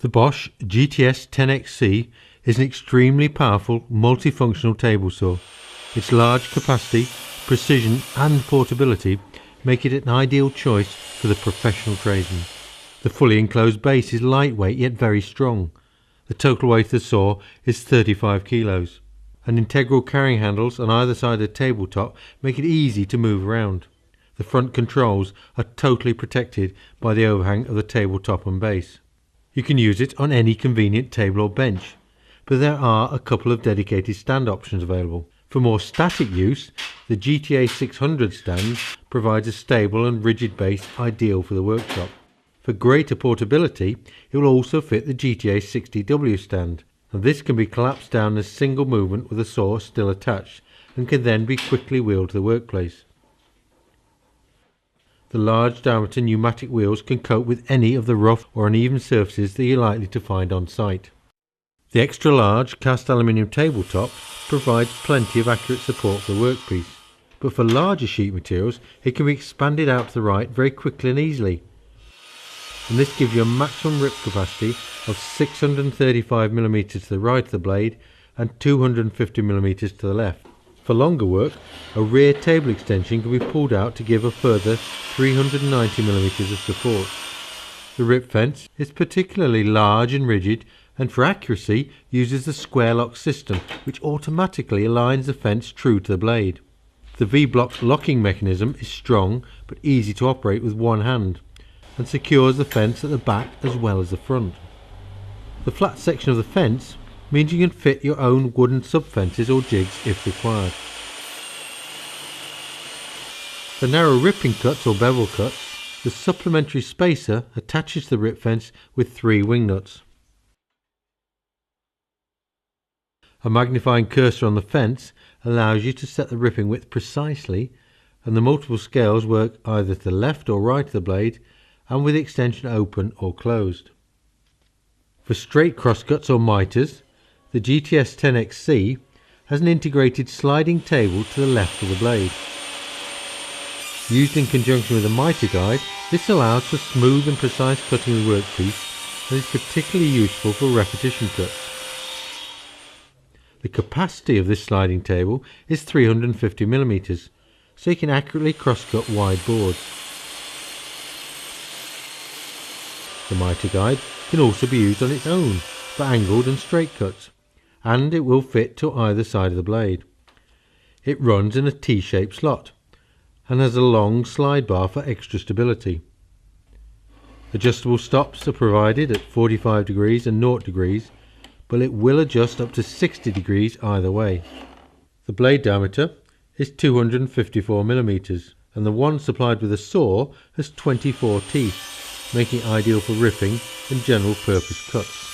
The Bosch GTS 10XC is an extremely powerful multifunctional table saw. Its large capacity, precision and portability make it an ideal choice for the professional tradesman. The fully enclosed base is lightweight yet very strong. The total weight of the saw is 35 kilos. And integral carrying handles on either side of the tabletop make it easy to move around. The front controls are totally protected by the overhang of the tabletop and base. You can use it on any convenient table or bench, but there are a couple of dedicated stand options available. For more static use, the GTA 600 stand provides a stable and rigid base ideal for the workshop. For greater portability, it will also fit the GTA 60W stand, and this can be collapsed down in a single movement with the saw still attached and can then be quickly wheeled to the workplace. The large diameter pneumatic wheels can cope with any of the rough or uneven surfaces that you're likely to find on site. The extra large cast aluminium tabletop provides plenty of accurate support for the workpiece, but for larger sheet materials it can be expanded out to the right very quickly and easily, and this gives you a maximum rip capacity of 635mm to the right of the blade and 250mm to the left. For longer work, a rear table extension can be pulled out to give a further 390mm of support. The rip fence is particularly large and rigid, and for accuracy uses the square lock system, which automatically aligns the fence true to the blade. The V-block locking mechanism is strong but easy to operate with one hand, and secures the fence at the back as well as the front. The flat section of the fence means you can fit your own wooden sub-fences or jigs if required. For narrow ripping cuts or bevel cuts, the supplementary spacer attaches to the rip fence with 3 wing nuts. A magnifying cursor on the fence allows you to set the ripping width precisely, and the multiple scales work either to the left or right of the blade and with the extension open or closed. For straight crosscuts or miters, the GTS 10XC has an integrated sliding table to the left of the blade. Used in conjunction with a miter guide, this allows for smooth and precise cutting of the workpiece and is particularly useful for repetition cuts. The capacity of this sliding table is 350mm, so you can accurately cross-cut wide boards. The miter guide can also be used on its own for angled and straight cuts, and it will fit to either side of the blade. It runs in a T-shaped slot and has a long slide bar for extra stability. Adjustable stops are provided at 45 degrees and 0 degrees, but it will adjust up to 60 degrees either way. The blade diameter is 254mm, and the one supplied with a saw has 24 teeth, making it ideal for ripping and general purpose cuts.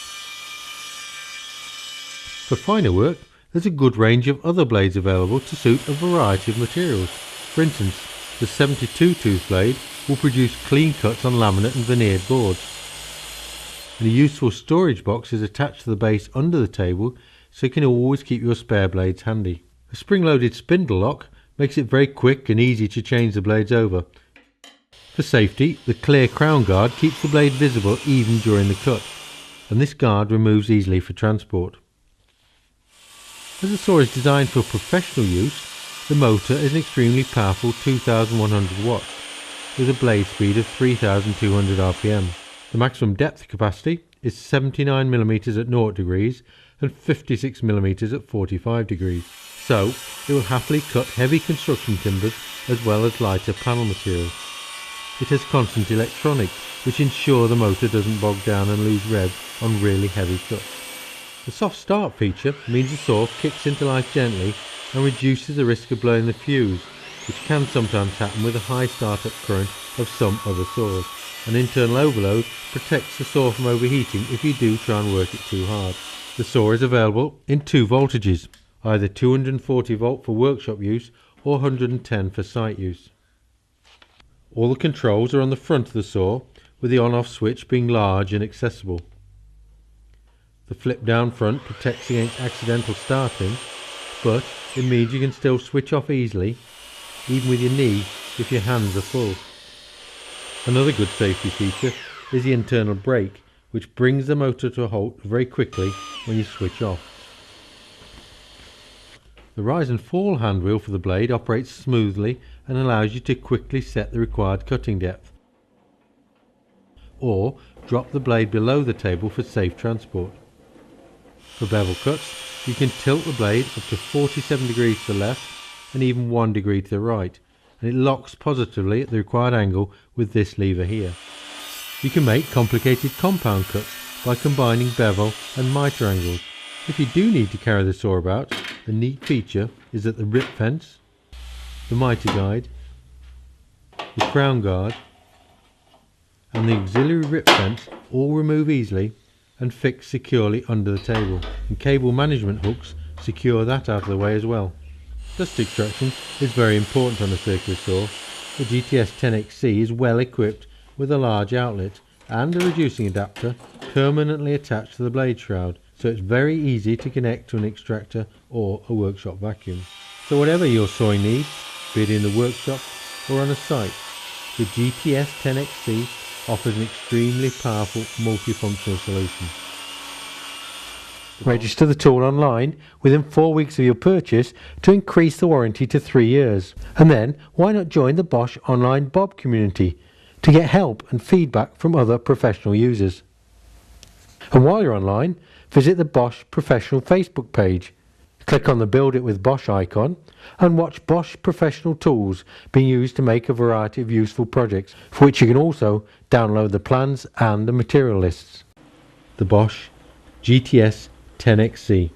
For finer work, there's a good range of other blades available to suit a variety of materials. For instance, the 72 tooth blade will produce clean cuts on laminate and veneered boards. And a useful storage box is attached to the base under the table, so you can always keep your spare blades handy. A spring-loaded spindle lock makes it very quick and easy to change the blades over. For safety, the clear crown guard keeps the blade visible even during the cut, and this guard removes easily for transport. As the saw is designed for professional use, the motor is an extremely powerful 2100 watts with a blade speed of 3200 rpm. The maximum depth capacity is 79mm at 0 degrees and 56mm at 45 degrees, so it will happily cut heavy construction timbers as well as lighter panel materials. It has constant electronics, which ensure the motor doesn't bog down and lose rev on really heavy cuts. The soft start feature means the saw kicks into life gently and reduces the risk of blowing the fuse, which can sometimes happen with a high startup current of some other saws. An internal overload protects the saw from overheating if you do try and work it too hard. The saw is available in 2 voltages, either 240 volt for workshop use or 110 for site use. All the controls are on the front of the saw, with the on-off switch being large and accessible. The flip down front protects against accidental starting, but it means you can still switch off easily, even with your knee if your hands are full. Another good safety feature is the internal brake, which brings the motor to a halt very quickly when you switch off. The rise and fall handwheel for the blade operates smoothly and allows you to quickly set the required cutting depth, or drop the blade below the table for safe transport. For bevel cuts, you can tilt the blade up to 47 degrees to the left and even 1 degree to the right, and it locks positively at the required angle with this lever here. You can make complicated compound cuts by combining bevel and mitre angles. If you do need to carry the saw about, a neat feature is that the rip fence, the mitre guide, the crown guard and the auxiliary rip fence all remove easily and fix securely under the table, and cable management hooks secure that out of the way as well. Dust extraction is very important on a circular saw. The GTS 10XC is well equipped with a large outlet and a reducing adapter permanently attached to the blade shroud, so it's very easy to connect to an extractor or a workshop vacuum. So whatever your sawing needs, be it in the workshop or on a site, the GTS 10XC offers an extremely powerful multifunctional solution. Register the tool online within 4 weeks of your purchase to increase the warranty to 3 years. And then why not join the Bosch online Bob community to get help and feedback from other professional users. And while you're online, visit the Bosch Professional Facebook page. Click on the Build It with Bosch icon and watch Bosch professional tools being used to make a variety of useful projects, for which you can also download the plans and the material lists. The Bosch GTS 10XC.